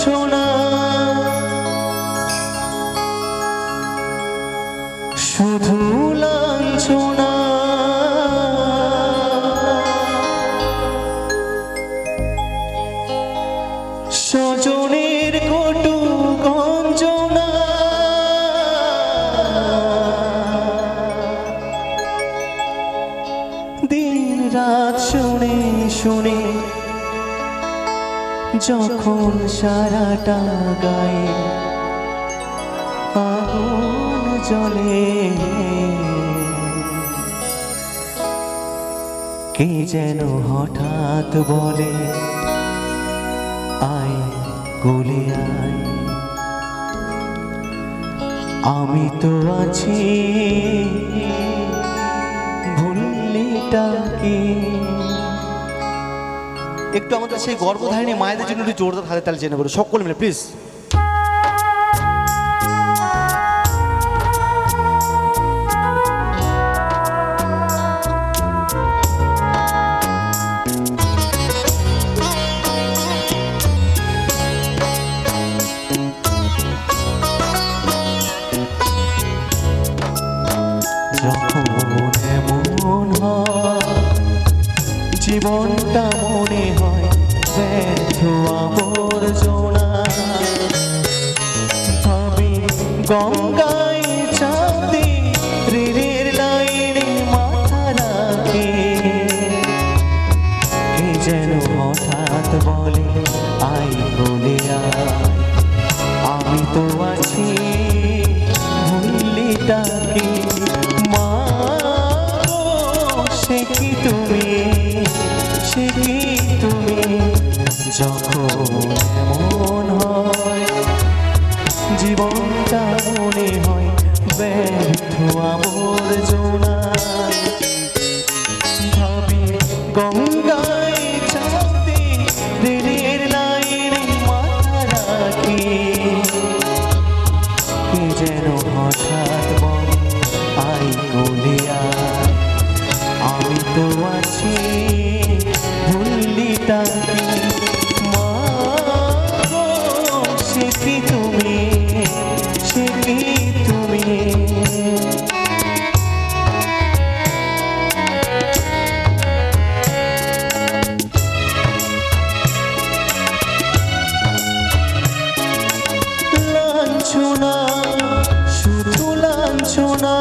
লাঞ্ছনা শুধু লাঞ্ছনা স্বজনের কটু গঞ্জনা দিন রাত শুনে শুনে যখন সারাটা গায়ে আগুন জ্বলে কে যেন হঠাৎ বলে আয় কোলে আয় আমি তো আছি ভুললিটা কি। একটু আমাদের সেই গর্ভধারিণী মায়েদের জন্য একটু জোরদার হাতে তালে জেনে বলো সকলে মিলে প্লিজ। যখন এমন হয় জীবনটা মনে হয় ব্যর্থ আবর্জনা ভাবি গঙ্গায় চাঁদে রেলের লাইনে মাথা রাখে কে যেন হঠাৎ বলে আই বলে আমি তো আছি ভুললিটা কি মা সে কি তুমি সে কি তুমি যখন এমন হয় জীবনটা মনে হয় ব্যর্থ আবর্জনা ভাবি গঙ্গায় চাঁদে রেলের লাইনে মাথা রাখি কে যেন হঠাৎ বলে আই কোলে আয় আমি তো আছি ভুললিটা কি মা সে কি তুমি সে কি তুমি। লাঞ্ছনা শুধু লাঞ্ছনা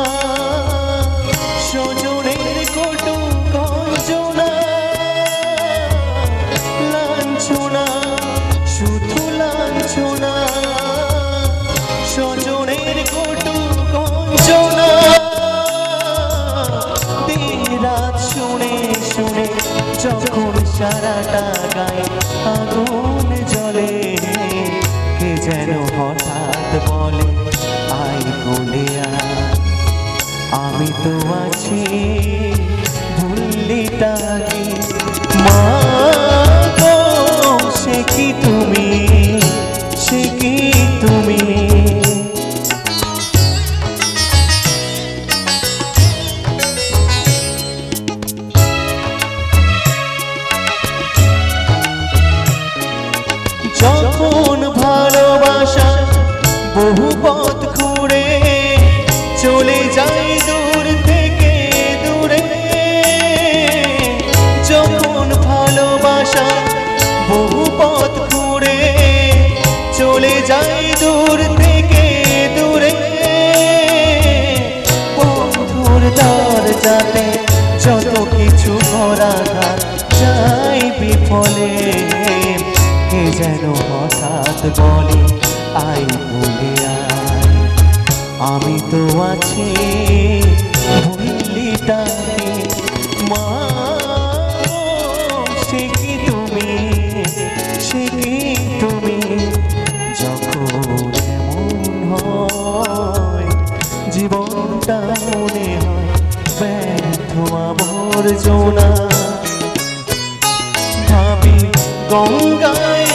স্বজনের কটু গঞ্জনা লাঞ্ছনা শুধু লাঞ্ছনা স্বজনের কটু গঞ্জনা দিন রাত শুনে শুনে যখন সারাটা গায়ে আগুন জ্বলে কে যেন হঠাৎ বলে আই কোলে আয় আমি তো আছি ভুললিটা কি মা সে কি তুমি সে কি তুমি। যখন ভালোবাসা বহু পথ ঘুরে চলে যায় দূর থেকে দূরে যখন ভালোবাসা বহু পথ ঘুরে চলে যায় দূর থেকে দূরে বন্ধুর দরজাতে যত কিছু ঘোরাঘাত যায় বিফলে কে যেন হঠাৎ বলে আই বলে আয় আমি তো আছি ভুললিটা কি মা সে কি তুমি সে কি তুমি যখন এমন হয় জীবনটা মনে হয় ব্যর্থ আবর্জনা ভাবি গঙ্গায়